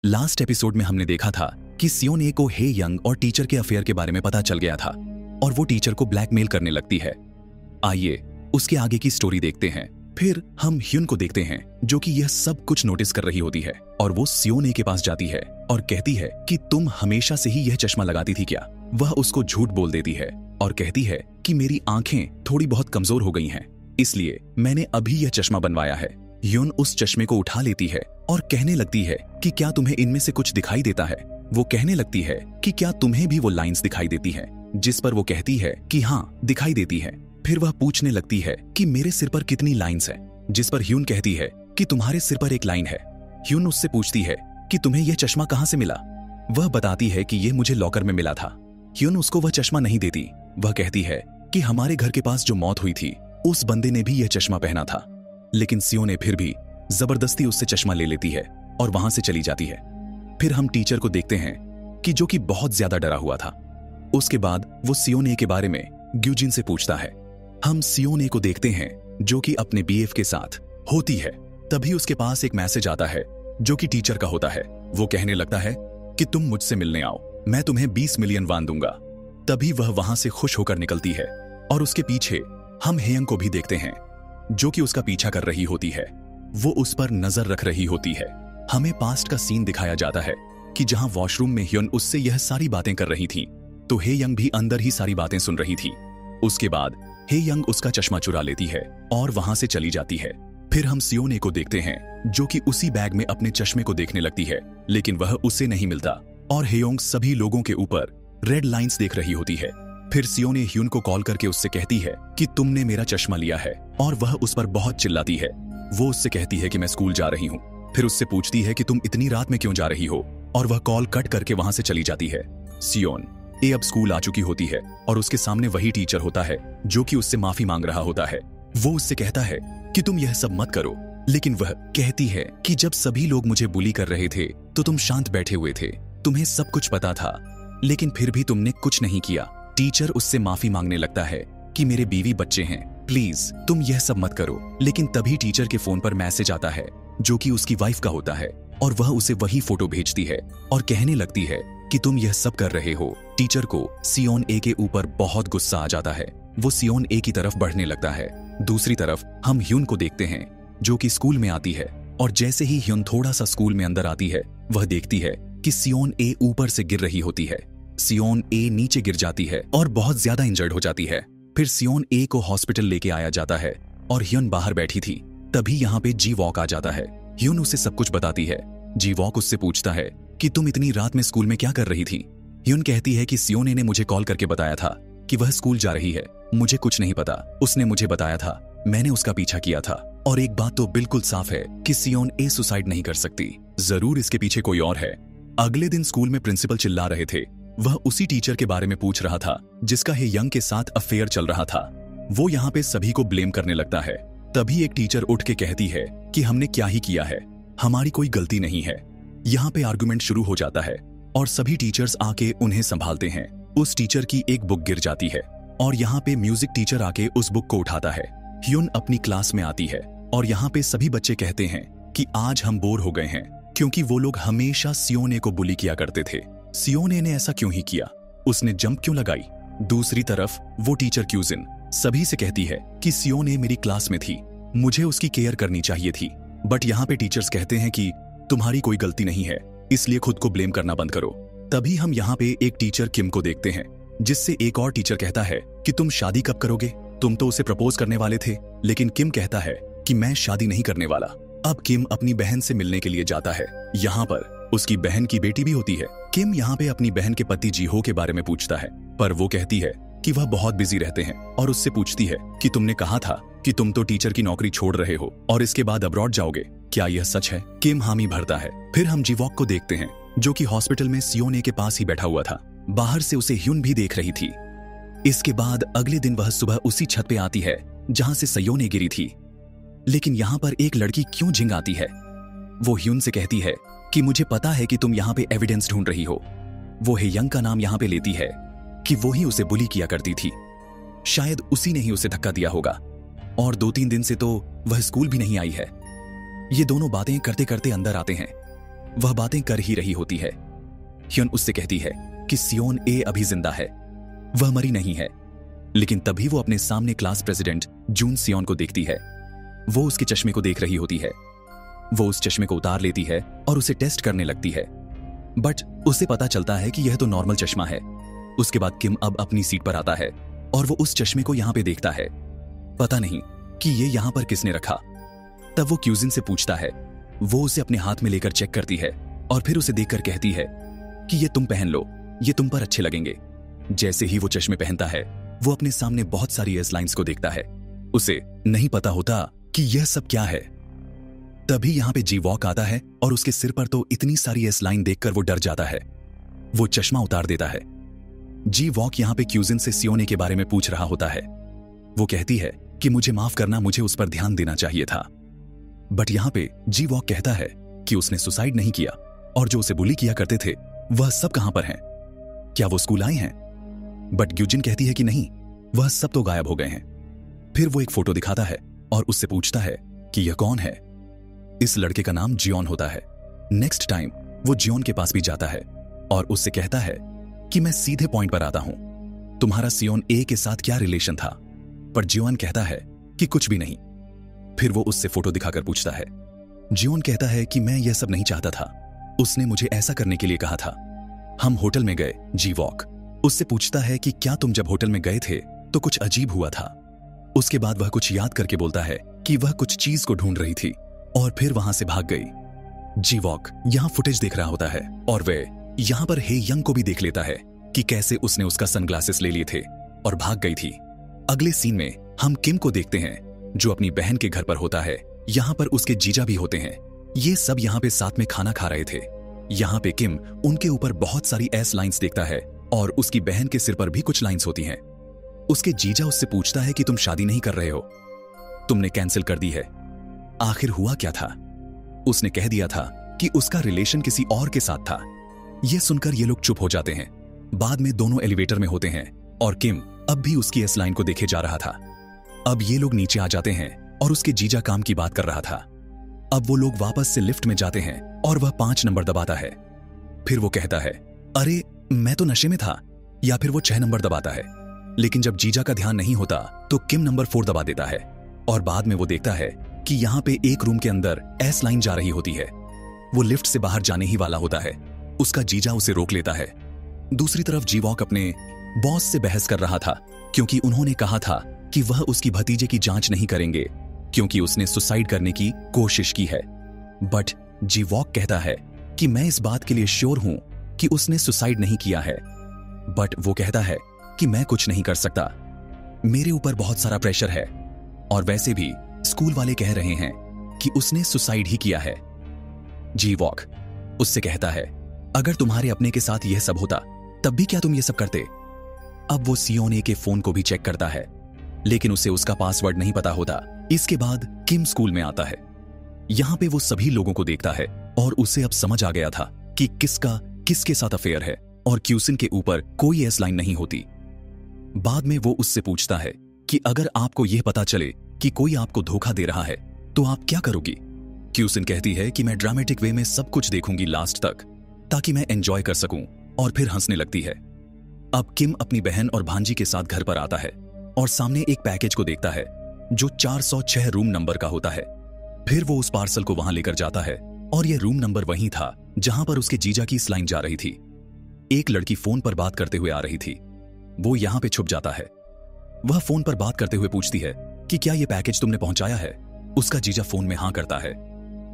Last episode में हमने देखा था कि सियोने को हे यंग और टीचर के अफेयर के बारे में पता चल गया था और वो टीचर को ब्लैकमेल करने लगती है। आइए उसके आगे की स्टोरी देखते हैं। फिर हम ह्युन को देखते हैं जो कि यह सब कुछ नोटिस कर रही होती है और वो सियोने के पास जाती है और कहती है कि तुम हमेशा से ही यह चश्मा लगाती थी क्या। वह उसको झूठ बोल देती है और कहती है कि मेरी आंखें थोड़ी बहुत कमजोर हो गई हैं, इसलिए मैंने अभी यह चश्मा बनवाया है। ह्युन उस चश्मे को उठा लेती है और कहने लगती है कि क्या तुम्हें इनमें से कुछ दिखाई देता है। वो कहने लगती है कि क्या तुम्हें भी वो लाइंस दिखाई देती हैं, जिस पर वो कहती है कि हाँ दिखाई देती है। फिर वह पूछने लगती है कि मेरे सिर पर कितनी लाइंस हैं, जिस पर ह्युन कहती है कि तुम्हारे सिर पर एक लाइन है। ह्युन उससे पूछती है कि तुम्हें यह चश्मा कहाँ से मिला। वह बताती है कि यह मुझे लॉकर में मिला था। ह्युन उसको वह चश्मा नहीं देती। वह कहती है कि हमारे घर के पास जो मौत हुई थी उस बंदे ने भी यह चश्मा पहना था, लेकिन सियोने फिर भी जबरदस्ती उससे चश्मा ले लेती है और वहां से चली जाती है। फिर हम टीचर को देखते हैं कि जो कि बहुत ज्यादा डरा हुआ था। उसके बाद वो सियोने के बारे में ग्यूजिन से पूछता है। हम सियोने को देखते हैं जो कि अपने बीएफ के साथ होती है। तभी उसके पास एक मैसेज आता है जो कि टीचर का होता है। वो कहने लगता है कि तुम मुझसे मिलने आओ, मैं तुम्हें 20 मिलियन वान दूंगा। तभी वह वहां से खुश होकर निकलती है और उसके पीछे हम हेयंग को भी देखते हैं जो कि उसका पीछा कर रही होती है। वो उस पर नजर रख रही होती है। हमें पास्ट का सीन दिखाया जाता है कि जहां वॉशरूम में ह्युन उससे यह सारी बातें कर रही थी तो हे यंग भी अंदर ही सारी बातें सुन रही थी। उसके बाद हे यंग उसका चश्मा चुरा लेती है और वहां से चली जाती है। फिर हम सियोने को देखते हैं जो कि उसी बैग में अपने चश्मे को देखने लगती है, लेकिन वह उसे नहीं मिलता और हेयोंग सभी लोगों के ऊपर रेड लाइंस देख रही होती है। फिर सियोने ह्युन को कॉल करके उससे कहती है कि तुमने मेरा चश्मा लिया है और वह उस पर बहुत चिल्लाती है। वो उससे कहती है कि मैं स्कूल जा रही हूँ। फिर उससे पूछती है कि तुम इतनी रात में क्यों जा रही हो और वह कॉल कट करके वहां से चली जाती है। सियोन अब स्कूल आ चुकी होती है और उसके सामने वही टीचर होता है जो कि उससे माफी मांग रहा होता है। वो उससे कहता है कि तुम यह सब मत करो, लेकिन वह कहती है कि जब सभी लोग मुझे बुली कर रहे थे तो तुम शांत बैठे हुए थे, तुम्हें सब कुछ पता था, लेकिन फिर भी तुमने कुछ नहीं किया। टीचर उससे माफी मांगने लगता है कि मेरे बीवी बच्चे हैं, प्लीज तुम यह सब मत करो। लेकिन तभी टीचर के फोन पर मैसेज आता है जो कि उसकी वाइफ का होता है और वह उसे वही फोटो भेजती है और कहने लगती है कि तुम यह सब कर रहे हो। टीचर को सियोन ए के ऊपर बहुत गुस्सा आ जाता है। वो सियोन ए की तरफ बढ़ने लगता है। दूसरी तरफ हम ह्युन को देखते हैं जो कि स्कूल में आती है और जैसे ही ह्युन थोड़ा सा स्कूल में अंदर आती है वह देखती है कि सियोन ए ऊपर से गिर रही होती है। सियोन ए नीचे गिर जाती है और बहुत ज्यादा इंजर्ड हो जाती है। फिर सियोन ए को हॉस्पिटल लेके आया जाता है और ह्युन बाहर बैठी थी। तभी यहाँ पे जी वॉक आ जाता है। ह्युन उसे सब कुछ बताती है। जी वॉक उससे पूछता है कि तुम इतनी रात में स्कूल में क्या कर रही थी। ह्युन कहती है कि सियोने ने मुझे कॉल करके बताया था कि वह स्कूल जा रही है, मुझे कुछ नहीं पता, उसने मुझे बताया था, मैंने उसका पीछा किया था। और एक बात तो बिल्कुल साफ है कि सियोन ए सुसाइड नहीं कर सकती, जरूर इसके पीछे कोई और है। अगले दिन स्कूल में प्रिंसिपल चिल्ला रहे थे। वह उसी टीचर के बारे में पूछ रहा था जिसका हे यंग के साथ अफेयर चल रहा था। वो यहाँ पे सभी को ब्लेम करने लगता है। तभी एक टीचर उठ के कहती है कि हमने क्या ही किया है, हमारी कोई गलती नहीं है। यहाँ पे आर्गुमेंट शुरू हो जाता है और सभी टीचर्स आके उन्हें संभालते हैं। उस टीचर की एक बुक गिर जाती है और यहाँ पे म्यूजिक टीचर आके उस बुक को उठाता है। ह्युन अपनी क्लास में आती है और यहाँ पे सभी बच्चे कहते हैं कि आज हम बोर हो गए हैं क्योंकि वो लोग हमेशा सियोने को बुली किया करते थे। सियोने ने ऐसा क्यों ही किया, उसने जंप क्यों लगाई। दूसरी तरफ वो टीचर क्यूजिन सभी से कहती है कि सियोने मेरी क्लास में थी, मुझे उसकी केयर करनी चाहिए थी। बट यहाँ पे टीचर्स कहते हैं कि तुम्हारी कोई गलती नहीं है, इसलिए खुद को ब्लेम करना बंद करो। तभी हम यहाँ पे एक टीचर किम को देखते हैं जिससे एक और टीचर कहता है कि तुम शादी कब करोगे, तुम तो उसे प्रपोज करने वाले थे। लेकिन किम कहता है कि मैं शादी नहीं करने वाला। अब किम अपनी बहन से मिलने के लिए जाता है। यहाँ पर उसकी बहन की बेटी भी होती है। किम यहाँ पे अपनी बहन के पति जीहो के बारे में पूछता है, पर वो कहती है कि वह बहुत बिजी रहते हैं और उससे पूछती है कि तुमने कहा था कि तुम तो टीचर की नौकरी छोड़ रहे हो और इसके बाद अब्रॉड जाओगे, क्या यह सच है। किम हामी भरता है। फिर हम जीवॉक को देखते हैं जो कि हॉस्पिटल में सियोने के पास ही बैठा हुआ था। बाहर से उसे ह्युन भी देख रही थी। इसके बाद अगले दिन वह सुबह उसी छत पे आती है जहां से सियोने गिरी थी। लेकिन यहाँ पर एक लड़की क्यों झिंग आती है। वो ह्युन से कहती है कि मुझे पता है कि तुम यहाँ पे एविडेंस ढूंढ रही हो। वो हे यंग का नाम यहाँ पे लेती है कि वो ही उसे बुली किया करती थी। शायद उसी ने ही उसे धक्का दिया होगा और 2-3 दिन से तो वह स्कूल भी नहीं आई है। ये दोनों बातें करते करते अंदर आते हैं वह बातें कर ही रही होती है। ह्योन उससे कहती है कि सियोन ए अभी जिंदा है, वह मरी नहीं है। लेकिन तभी वो अपने सामने क्लास प्रेसिडेंट जून सियोन को देखती है। वो उसके चश्मे को देख रही होती है। वो उस चश्मे को उतार लेती है और उसे टेस्ट करने लगती है, बट उसे पता चलता है कि यह तो नॉर्मल चश्मा है। उसके बाद किम अब अपनी सीट पर आता है और वो उस चश्मे को यहां पे देखता है। पता नहीं कि ये यहां पर किसने रखा। तब वो क्यूजिन से पूछता है। वो उसे अपने हाथ में लेकर चेक करती है और फिर उसे देखकर कहती है कि ये तुम पहन लो, ये तुम पर अच्छे लगेंगे। जैसे ही वो चश्मे पहनता है, वो अपने सामने बहुत सारी एस लाइन्स को देखता है। उसे नहीं पता होता कि यह सब क्या है। तभी यहां पे जी वॉक आता है और उसके सिर पर तो इतनी सारी एस लाइन देखकर वो डर जाता है। वो चश्मा उतार देता है। जी वॉक यहां पे क्यूजिन से सियोने के बारे में पूछ रहा होता है। वो कहती है कि मुझे माफ करना, मुझे उस पर ध्यान देना चाहिए था। बट यहां पे जी वॉक कहता है कि उसने सुसाइड नहीं किया और जो उसे बुली किया करते थे वह सब कहां पर हैं? क्या वो स्कूल आए हैं? बट ग्यूजिन कहती है कि नहीं, वह सब तो गायब हो गए हैं। फिर वो एक फोटो दिखाता है और उससे पूछता है कि यह कौन है। इस लड़के का नाम जियोन होता है। नेक्स्ट टाइम वो जियोन के पास भी जाता है और उससे कहता है कि मैं सीधे पॉइंट पर आता हूं, तुम्हारा सियोन ए के साथ क्या रिलेशन था? पर जियोन कहता है कि कुछ भी नहीं। फिर वो उससे फोटो दिखाकर पूछता है। जियोन कहता है कि मैं यह सब नहीं चाहता था, उसने मुझे ऐसा करने के लिए कहा था। हम होटल में गए। जी वॉक उससे पूछता है कि क्या तुम जब होटल में गए थे तो कुछ अजीब हुआ था? उसके बाद वह कुछ याद करके बोलता है कि वह कुछ चीज को ढूंढ रही थी और फिर वहां से भाग गई। जी वॉक यहां फुटेज देख रहा होता है और वे यहां पर हे यंग को भी देख लेता है कि कैसे उसने उसका सनग्लासेस ले लिए थे और भाग गई थी। अगले सीन में हम किम को देखते हैं जो अपनी बहन के घर पर होता है। यहां पर उसके जीजा भी होते हैं। ये सब यहां पे साथ में खाना खा रहे थे। यहां पे किम उनके ऊपर बहुत सारी एस लाइंस देखता है और उसकी बहन के सिर पर भी कुछ लाइंस होती हैं। उसके जीजा उससे पूछता है कि तुम शादी नहीं कर रहे हो, तुमने कैंसिल कर दी है। आखिर हुआ क्या था? उसने कह दिया था कि उसका रिलेशन किसी और के साथ था। यह सुनकर ये लोग चुप हो जाते हैं। बाद में दोनों एलिवेटर में होते हैं और किम अब भी उसकी एस लाइन को देखे जा रहा था। अब ये लोग नीचे आ जाते हैं और उसके जीजा काम की बात कर रहा था। अब वो लोग वापस से लिफ्ट में जाते हैं और वह 5 नंबर दबाता है। फिर वो कहता है, अरे मैं तो नशे में था। या फिर वो 6 नंबर दबाता है। लेकिन जब जीजा का ध्यान नहीं होता तो किम नंबर 4 दबा देता है और बाद में वो देखता है कि यहाँ पे एक रूम के अंदर एस लाइन जा रही होती है। वो लिफ्ट से बाहर जाने ही वाला होता है। उसका जीजा उसे रोक लेता है। दूसरी तरफ जी वॉक अपने बॉस से बहस कर रहा था क्योंकि उन्होंने कहा था कि वह उसकी भतीजे की जांच नहीं करेंगे क्योंकि उसने सुसाइड करने की कोशिश की है। बट जी वॉक कहता है कि मैं इस बात के लिए श्योर हूं कि उसने सुसाइड नहीं किया है। बट वो कहता है कि मैं कुछ नहीं कर सकता, मेरे ऊपर बहुत सारा प्रेशर है और वैसे भी स्कूल वाले कह रहे हैं कि उसने सुसाइड ही किया है। जी वॉक उससे कहता है, अगर तुम्हारे अपने के साथ यह सब होता तब भी क्या तुम ये सब करते? अब वो सियोने के फोन को भी चेक करता है लेकिन उसे उसका पासवर्ड नहीं पता होता। इसके बाद किम स्कूल में आता है। यहां पे वो सभी लोगों को देखता है और उसे अब समझ आ गया था कि किसका किसके साथ अफेयर है और क्यूसिन के ऊपर कोई एस लाइन नहीं होती। बाद में वो उससे पूछता है कि अगर आपको यह पता चले कि कोई आपको धोखा दे रहा है तो आप क्या करोगी? क्यूसिन कहती है कि मैं ड्रामेटिक वे में सब कुछ देखूंगी लास्ट तक ताकि मैं एंजॉय कर सकूं और फिर हंसने लगती है। अब किम अपनी बहन और भांजी के साथ घर पर आता है और सामने एक पैकेज को देखता है जो 406 रूम नंबर का होता है। फिर वो उस पार्सल को वहां लेकर जाता है और यह रूम नंबर वही था जहां पर उसके जीजा की स्लाइन जा रही थी। एक लड़की फोन पर बात करते हुए आ रही थी। वो यहां पे छुप जाता है। वह फोन पर बात करते हुए पूछती है कि क्या यह पैकेज तुमने पहुंचाया है? उसका जीजा फोन में हां करता है।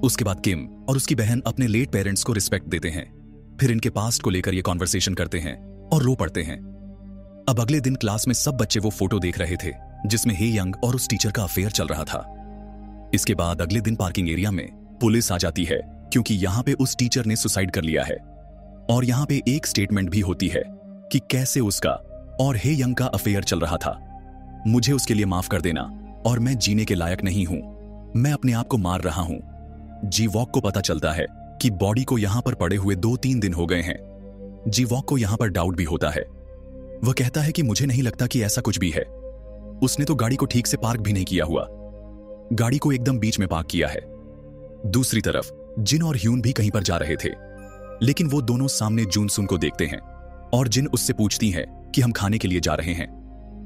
उसके बाद किम और उसकी बहन अपने लेट पेरेंट्स को रिस्पेक्ट देते हैं। फिर इनके पास्ट को लेकर ये कॉन्वर्सेशन करते हैं और रो पड़ते हैं। अब अगले दिन क्लास में सब बच्चे वो फोटो देख रहे थे जिसमें हे यंग और उस टीचर का अफेयर चल रहा था। इसके बाद अगले दिन पार्किंग एरिया में पुलिस आ जाती है क्योंकि यहां पे उस टीचर ने सुसाइड कर लिया है और यहां पे एक स्टेटमेंट भी होती है कि कैसे उसका और हे यंग का अफेयर चल रहा था। मुझे उसके लिए माफ कर देना और मैं जीने के लायक नहीं हूं, मैं अपने आप को मार रहा हूं। जी वॉक को पता चलता है कि बॉडी को यहां पर पड़े हुए 2-3 दिन हो गए हैं। जी वॉक को यहां पर डाउट भी होता है। वह कहता है कि मुझे नहीं लगता कि ऐसा कुछ भी है। उसने तो गाड़ी को ठीक से पार्क भी नहीं किया हुआ, गाड़ी को एकदम बीच में पार्क किया है। दूसरी तरफ जिन और ह्यून भी कहीं पर जा रहे थे, लेकिन वो दोनों सामने जून सुन को देखते हैं और जिन उससे पूछती है कि हम खाने के लिए जा रहे हैं,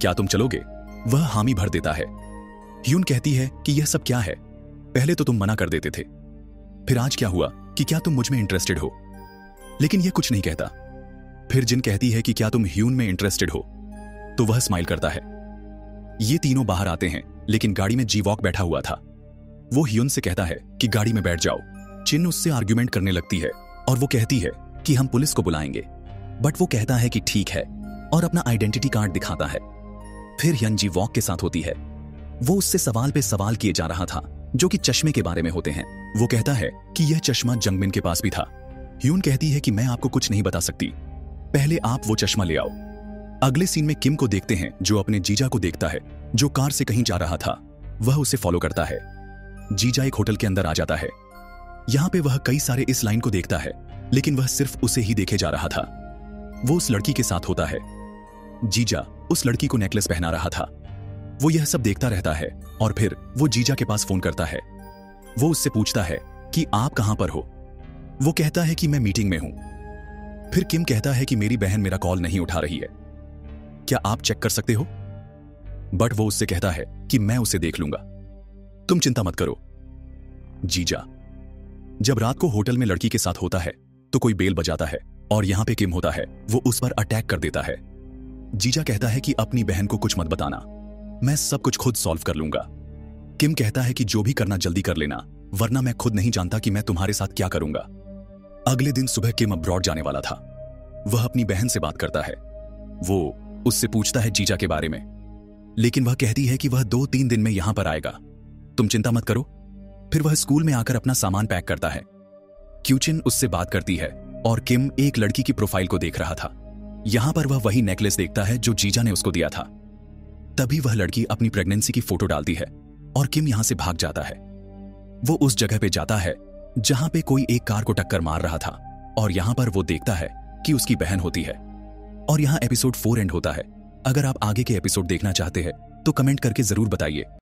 क्या तुम चलोगे? वह हामी भर देता है। ह्यून कहती है कि यह सब क्या है, पहले तो तुम मना कर देते थे, फिर आज क्या हुआ कि क्या तुम मुझ में इंटरेस्टेड हो? लेकिन यह कुछ नहीं कहता। फिर जिन कहती है कि क्या तुम ह्यून में इंटरेस्टेड हो, तो वह स्माइल करता है। ये तीनों बाहर आते हैं, लेकिन गाड़ी में जी वॉक बैठा हुआ था। वो ह्यून से कहता है कि गाड़ी में बैठ जाओ। चिन उससे आर्ग्यूमेंट करने लगती है और वो कहती है कि हम पुलिस को बुलाएंगे, बट वो कहता है कि ठीक है और अपना आइडेंटिटी कार्ड दिखाता है। फिर ह्यन जी वॉक के साथ होती है। वो उससे सवाल पे सवाल किए जा रहा था जो कि चश्मे के बारे में होते हैं। वो कहता है कि यह चश्मा जंगमिन के पास भी था। ह्यून कहती है कि मैं आपको कुछ नहीं बता सकती, पहले आप वो चश्मा ले आओ। अगले सीन में किम को देखते हैं जो अपने जीजा को देखता है जो कार से कहीं जा रहा था। वह उसे फॉलो करता है। जीजा एक होटल के अंदर आ जाता है। यहां पे वह कई सारे इस लाइन को देखता है, लेकिन वह सिर्फ उसे ही देखे जा रहा था। वो उस लड़की के साथ होता है। जीजा उस लड़की को नेकलेस पहना रहा था। वो यह सब देखता रहता है और फिर वो जीजा के पास फोन करता है। वो उससे पूछता है कि आप कहां पर हो? वो कहता है कि मैं मीटिंग में हूं। फिर किम कहता है कि मेरी बहन मेरा कॉल नहीं उठा रही है, क्या आप चेक कर सकते हो? बट वो उससे कहता है कि मैं उसे देख लूंगा, तुम चिंता मत करो। जीजा जब रात को होटल में लड़की के साथ होता है तो कोई बेल बजाता है और यहां पे किम होता है। वो उस पर अटैक कर देता है। जीजा कहता है कि अपनी बहन को कुछ मत बताना, मैं सब कुछ खुद सॉल्व कर लूंगा। किम कहता है कि जो भी करना जल्दी कर लेना, वरना मैं खुद नहीं जानता कि मैं तुम्हारे साथ क्या करूंगा। अगले दिन सुबह किम अब्रॉड जाने वाला था। वह अपनी बहन से बात करता है। वो उससे पूछता है जीजा के बारे में, लेकिन वह कहती है कि वह 2-3 दिन में यहां पर आएगा, तुम चिंता मत करो। फिर वह स्कूल में आकर अपना सामान पैक करता है। क्यूचिन उससे बात करती है और किम एक लड़की की प्रोफाइल को देख रहा था। यहां पर वह वही नेकलेस देखता है जो जीजा ने उसको दिया था। तभी वह लड़की अपनी प्रेगनेंसी की फोटो डालती है और किम यहां से भाग जाता है। वो उस जगह पे जाता है जहां पे कोई एक कार को टक्कर मार रहा था और यहां पर वो देखता है कि उसकी बहन होती है। और यहां एपिसोड 4 एंड होता है। अगर आप आगे के एपिसोड देखना चाहते हैं तो कमेंट करके जरूर बताइए।